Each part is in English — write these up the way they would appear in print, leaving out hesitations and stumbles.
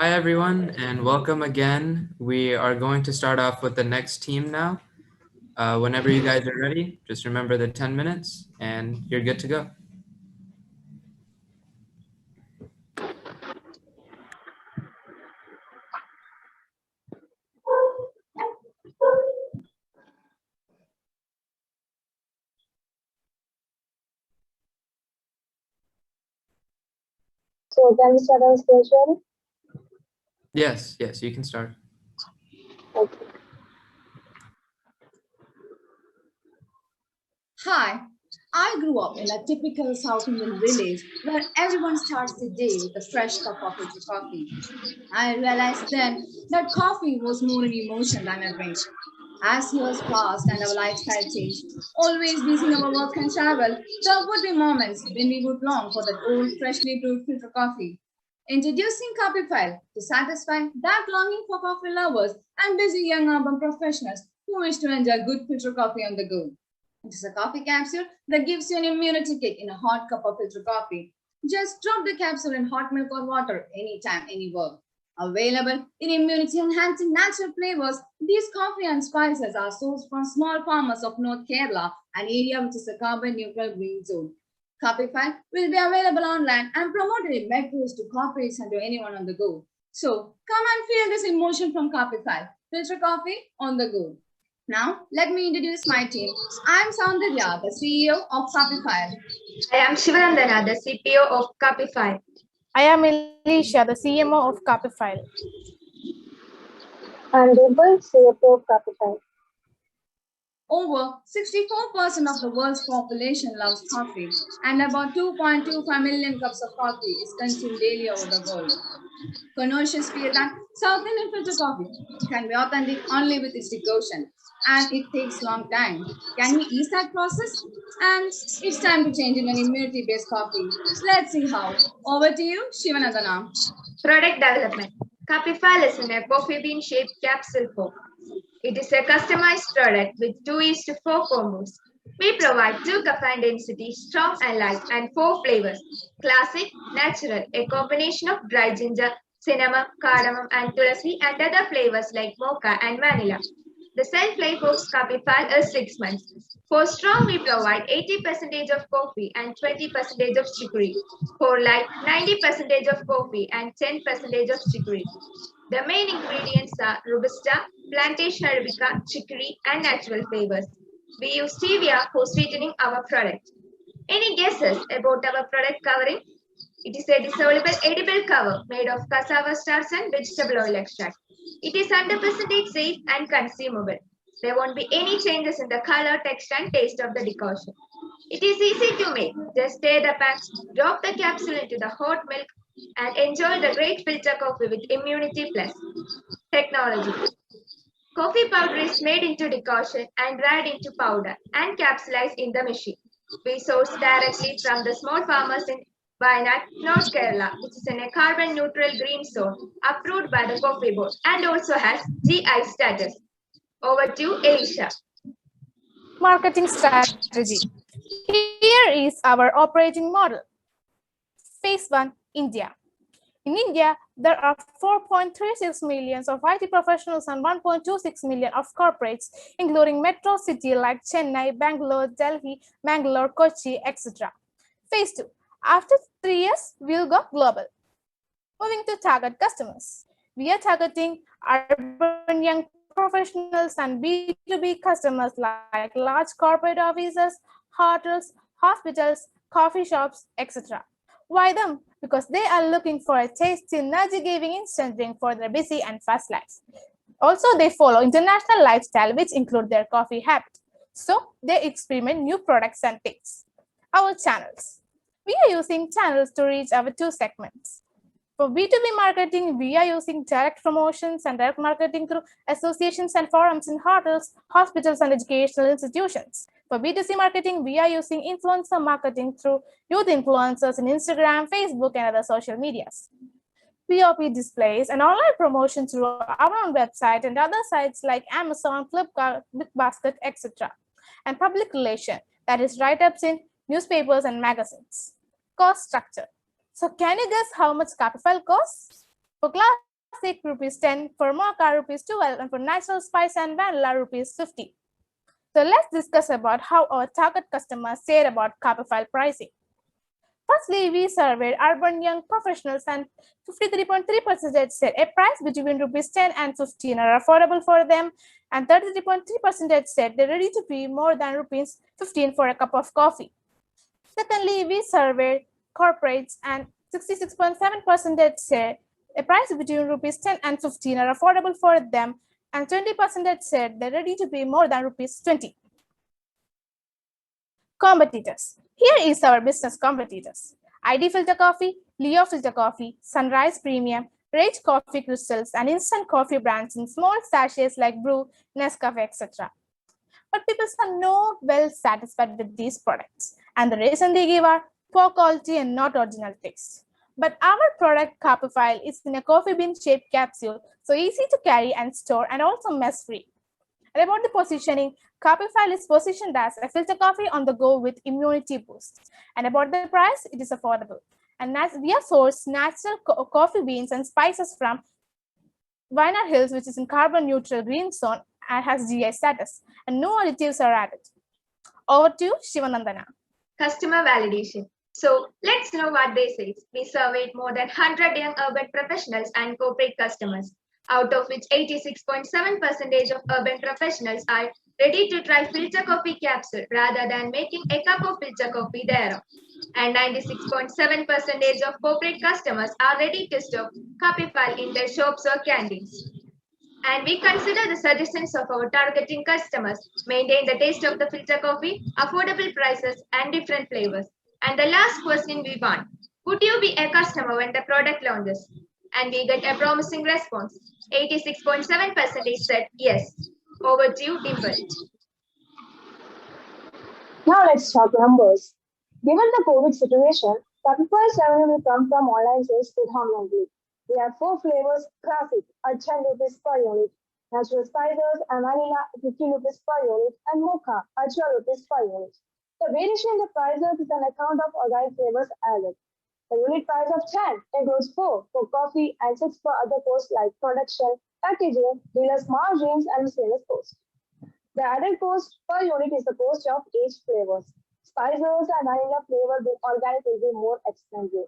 Hi, everyone, and welcome again. We are going to start off with the next team now. Whenever you guys are ready, just remember the 10 minutes and you're good to go. So can we start our session? Yes, you can start. Okay. Hi, I grew up in a typical South Indian village where everyone starts the day with a fresh cup of filter coffee. I realized then that coffee was more an emotion than a drink. As years passed and our lifestyle changed, always busy in our work and travel, there would be moments when we would long for that old, freshly brewed filter coffee. Introducing Kaapiphile to satisfy that longing for coffee lovers and busy young urban professionals who wish to enjoy good filter coffee on the go. It is a coffee capsule that gives you an immunity kick in a hot cup of filter coffee. Just drop the capsule in hot milk or water anytime, anywhere. Available in immunity enhancing natural flavors, these coffee and spices are sourced from small farmers of North Kerala, an area which is a carbon neutral green zone. Kaapiphile will be available online and promoted in metros to corporates and to anyone on the go. So come and feel this emotion from Kaapiphile. Filter coffee on the go. Now, let me introduce my team. I'm Soundarya, the CEO of Kaapiphile. I am Shivanandana, the CPO of Kaapiphile. I am Alicia, the CMO of Kaapiphile. I'm Dimple, CFO of Kaapiphile. Over 64% of the world's population loves coffee, and about 2.25 million cups of coffee is consumed daily over the world. Connoisseurs feel that South Indian filter coffee can be authentic only with its decoction, and it takes long time. Can we ease that process? And it's time to change in an immunity-based coffee. Let's see how. Over to you, Shivanandana. Product development. Kaapiphile is in a coffee bean shaped capsule form. It is a customized product with 2:4 combos. We provide 2 caffeine density, strong and light, and 4 flavors. Classic, natural, a combination of dry ginger, cinnamon, cardamom, and tulsi, and other flavors like mocha and vanilla. The shelf life of Kaapiphile is 6 months. For strong, we provide 80% of coffee and 20% of chicory. For light, 90% of coffee and 10% of chicory. The main ingredients are Robusta, Plantation Arabica, chicory, and natural flavors. We use stevia for sweetening our product. Any guesses about our product covering? It is a dissolvable edible cover made of cassava starch and vegetable oil extract. It is 100% safe and consumable. There won't be any changes in the color, texture, and taste of the decoction. It is easy to make. Just stir the pack, drop the capsule into the hot milk, and enjoy the great filter coffee with Immunity Plus. Technology. Coffee powder is made into decoction and dried into powder and capsulized in the machine. We source directly from the small farmers in Wayanad, North Kerala, which is in a carbon neutral green zone approved by the Coffee Board and also has GI status. Over to Alicia. Marketing strategy. Here is our operating model. Phase 1, India. In India, there are 4.36 million of IT professionals and 1.26 million of corporates, including metro cities like Chennai, Bangalore, Delhi, Mangalore, Kochi, etc. Phase 2. After 3 years, we'll go global. Moving to target customers. We are targeting urban young professionals and B2B customers like large corporate offices, hotels, hospitals, coffee shops, etc. Why them? Because they are looking for a tasty, energy-giving instant drink for their busy and fast lives. Also, they follow international lifestyle, which include their coffee habit. So, they experiment new products and things. Our channels. We are using channels to reach our 2 segments. For B2B marketing, we are using direct promotions and direct marketing through associations and forums in hotels, hospitals, and educational institutions. For B2C marketing, we are using influencer marketing through youth influencers in Instagram, Facebook, and other social medias. POP displays and online promotion through our own website and other sites like Amazon, Flipkart, BigBasket, etc. And public relation, that is write-ups in newspapers and magazines. Cost structure. So can you guess how much Kaapiphile costs? For class classic rupees 10, for mocha rupees 12, and for natural spice and vanilla rupees 50. So let's discuss about how our target customers said about Kaapiphile pricing. Firstly, we surveyed urban young professionals and 53.3% said a price between rupees 10 and 15 are affordable for them, and 33.3% said they're ready to pay more than rupees 15 for a cup of coffee. Secondly, we surveyed corporates and 66.7% said a price between rupees 10 and 15 are affordable for them, and 20% said they're ready to pay more than rupees 20. Competitors. Here is our business competitors. ID Filter Coffee, Leo Filter Coffee, Sunrise Premium, Rage Coffee Crystals, and instant coffee brands in small sachets like Brew, Nescafe, etc. But people are not well satisfied with these products, and the reason they give are poor quality and not original taste. But our product Kaapiphile is in a coffee bean shaped capsule, so easy to carry and store and also mess free. And about the positioning, Kaapiphile is positioned as a filter coffee on the go with immunity boost. And about the price, it is affordable. And we have sourced natural coffee beans and spices from Viner Hills, which is in carbon neutral green zone and has GI status, and no additives are added. Over to Shivanandana. Customer validation. So let's know what they say. We surveyed more than 100 young urban professionals and corporate customers, out of which 86.7% of urban professionals are ready to try filter coffee capsule rather than making a cup of filter coffee their own. And 96.7% of corporate customers are ready to stock Kaapiphile in their shops or canteens. And we consider the suggestions of our targeting customers, maintain the taste of the filter coffee, affordable prices, and different flavors. And the last question we want, would you be a customer when the product launches? And we get a promising response. 86.7% said yes. Over to you, Dimple. Now let's talk numbers. Given the COVID situation, Kaapiphile's revenue will come from online sales predominantly. We have 4 flavors: classic at 10 rupees per unit, natural spices and vanilla at 15 rupees per unit, and mocha at 12 rupees per unit. The variation in the prices is an account of organic flavors added. The unit price of 10 includes 4 for coffee and 6 for other costs like production, packaging, dealers' margins, and miscellaneous costs. The added cost per unit is the cost of each flavors. Spices and vanilla flavor being organic will be more expensive.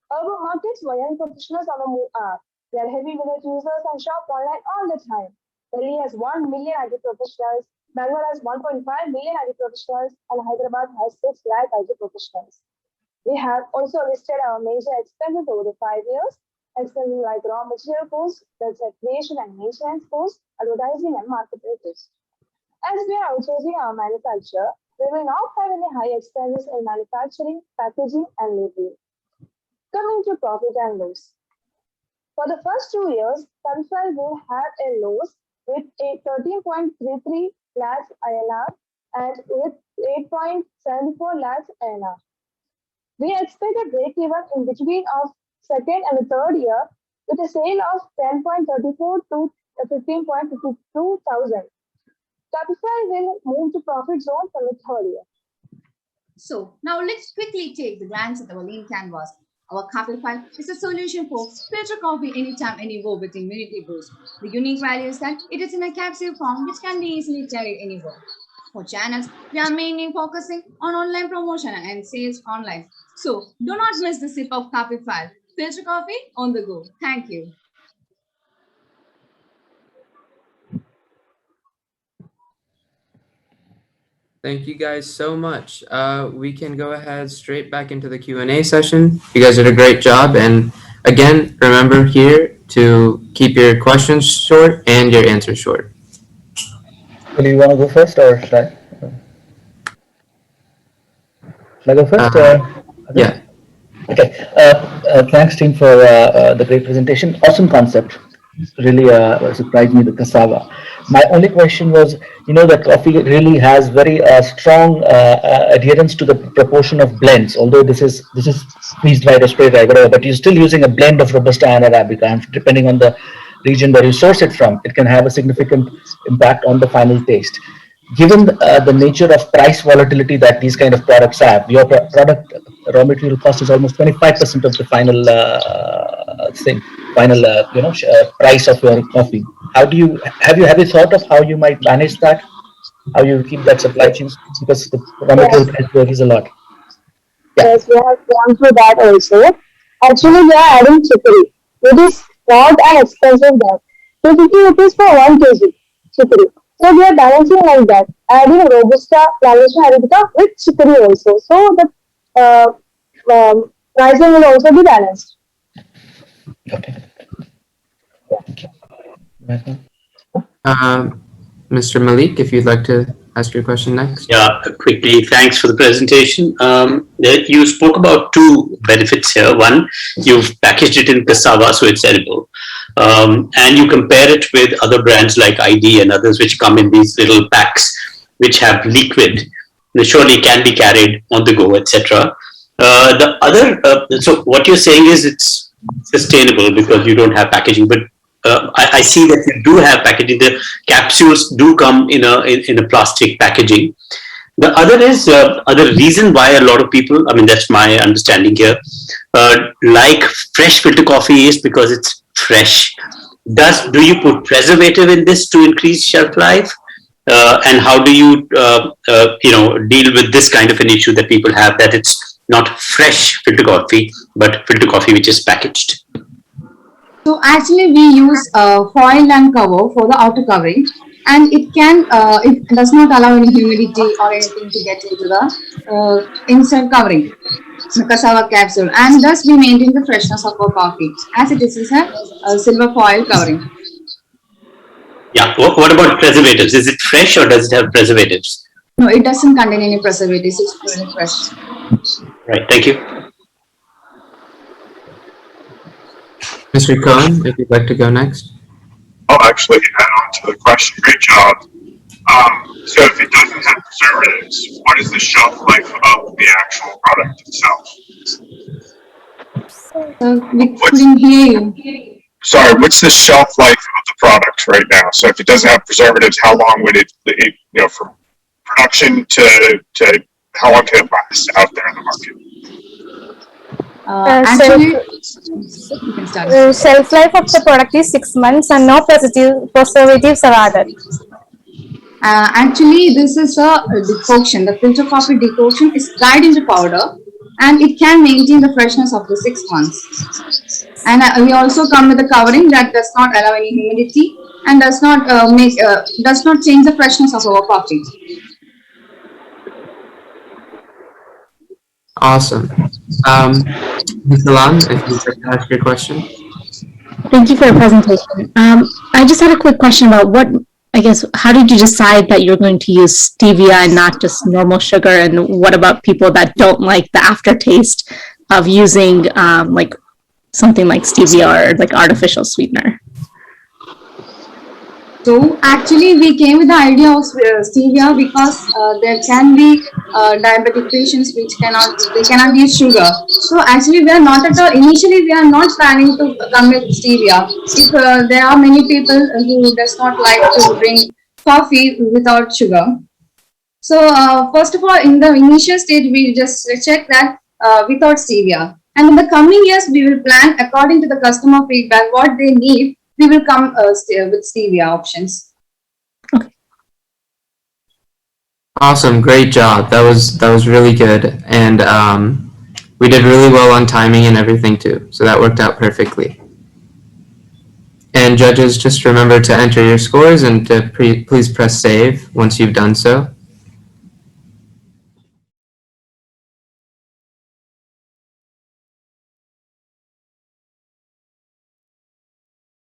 Urban markets where young professionals on the move are. They are heavy village users and shop online all the time. Delhi has 1 million IT professionals, Bangalore has 1.5 million IT professionals, and Hyderabad has 6 lakh IT professionals. We have also listed our major expenses over the 5 years. Expenses like raw material costs, website creation and maintenance costs, advertising and marketing costs. As we are outsourcing our manufacture, we will not have any high expenses in manufacturing, packaging, and labeling. Coming to profit and loss. For the first 2 years, Kaapiphile will have a loss with a 13.33 lakhs INR and with 8.74 lakhs INR. We expect a break-even in between of second and the third year with a sale of 10.34 to 15.52 thousand. Kaapiphile will move to profit zone for the third year. So now let's quickly take the glance at our lean canvas. Our Kaapiphile is a solution for filter coffee anytime, anywhere with immunity boost. The unique value is that it is in a capsule form which can be easily carried anywhere. For channels, we are mainly focusing on online promotion and sales online. So do not miss the sip of Kaapiphile. Filter coffee on the go. Thank you. Thank you guys so much. We can go ahead straight back into the Q&A session. You guys did a great job. And again, remember here to keep your questions short and your answers short. Do you want to go first or should I? Should I go first? Okay. Yeah. Okay. Thanks, team, for the great presentation. Awesome concept. Really surprised me, the cassava. My only question was, that coffee really has very strong adherence to the proportion of blends. Although this is freeze dried or spray dried, whatever, but you're still using a blend of Robusta and Arabica, and depending on the region where you source it from, it can have a significant impact on the final taste. Given the nature of price volatility that these kind of products have, your product raw material cost is almost 25% of the final final price of your coffee. How do you have you thought of how you might manage that? How you keep that supply chain, because the raw material Yes, price varies a lot. Yeah. yes, we have gone through that also. Actually, we are adding chicory. It is not an expensive bag. 250 rupees for 1 kg chicory. So we are balancing like that, adding robusta, plantation arabica with chicory also. So the uh, pricing will also be balanced. Okay. Um, Mr. Malik, if you'd like to ask your question next. Yeah, quickly, thanks for the presentation. You spoke about two benefits here. One, you've packaged it in cassava, so it's edible. And you compare it with other brands like ID and others, which come in these little packs, which have liquid. They surely can be carried on the go, etc. So what you're saying is it's sustainable because you don't have packaging, but I see that you do have packaging. The capsules do come in a plastic packaging. The other is other reason why a lot of people, I mean, that's my understanding here, like fresh filter coffee is because it's fresh. Do you put preservative in this to increase shelf life? And how do you deal with this kind of an issue that people have, that it's not fresh filter coffee but filter coffee which is packaged? So actually, we use foil and cover for the outer covering, and it does not allow any humidity or anything to get into the inside covering, the cassava capsule, and thus we maintain the freshness of our coffee as it is a silver foil covering. Yeah. What about preservatives? Is it fresh or does it have preservatives? No, it doesn't contain any preservatives. It's purely fresh. Right. Thank you. Mr. Cohen, if you'd like to go next. I'll actually add on to the question. Great job. So if it doesn't have preservatives, what is the shelf life of the actual product itself? We couldn't hear you. Sorry, what's the shelf life of the product right now? So if it doesn't have preservatives, how long would from production to how long can it last out there in the market? Actually, you can start. Shelf life of the product is 6 months and no preservatives are added. Actually, this is a decoction. The filter coffee decoction is dried into powder, and it can maintain the freshness of the 6 months. And we also come with a covering that does not allow any humidity and does not change the freshness of our coffee. Awesome. Ms. Alan, if you'd like to ask your question. Thank you for your presentation. I just had a quick question about how did you decide that you're going to use stevia and not just normal sugar? And what about people that don't like the aftertaste of using like something like stevia or like artificial sweetener? So actually, we came with the idea of stevia because there can be diabetic patients which cannot use sugar. So actually, initially we are not planning to come with stevia. If there are many people who does not like to drink coffee without sugar. So first of all, in the initial stage, we just check that without stevia. And in the coming years, we will plan according to the customer feedback what they need. We will come with stevia options. Awesome, great job. That was really good, and we did really well on timing and everything too. So that worked out perfectly. And judges, just remember to enter your scores and to please press save once you've done so.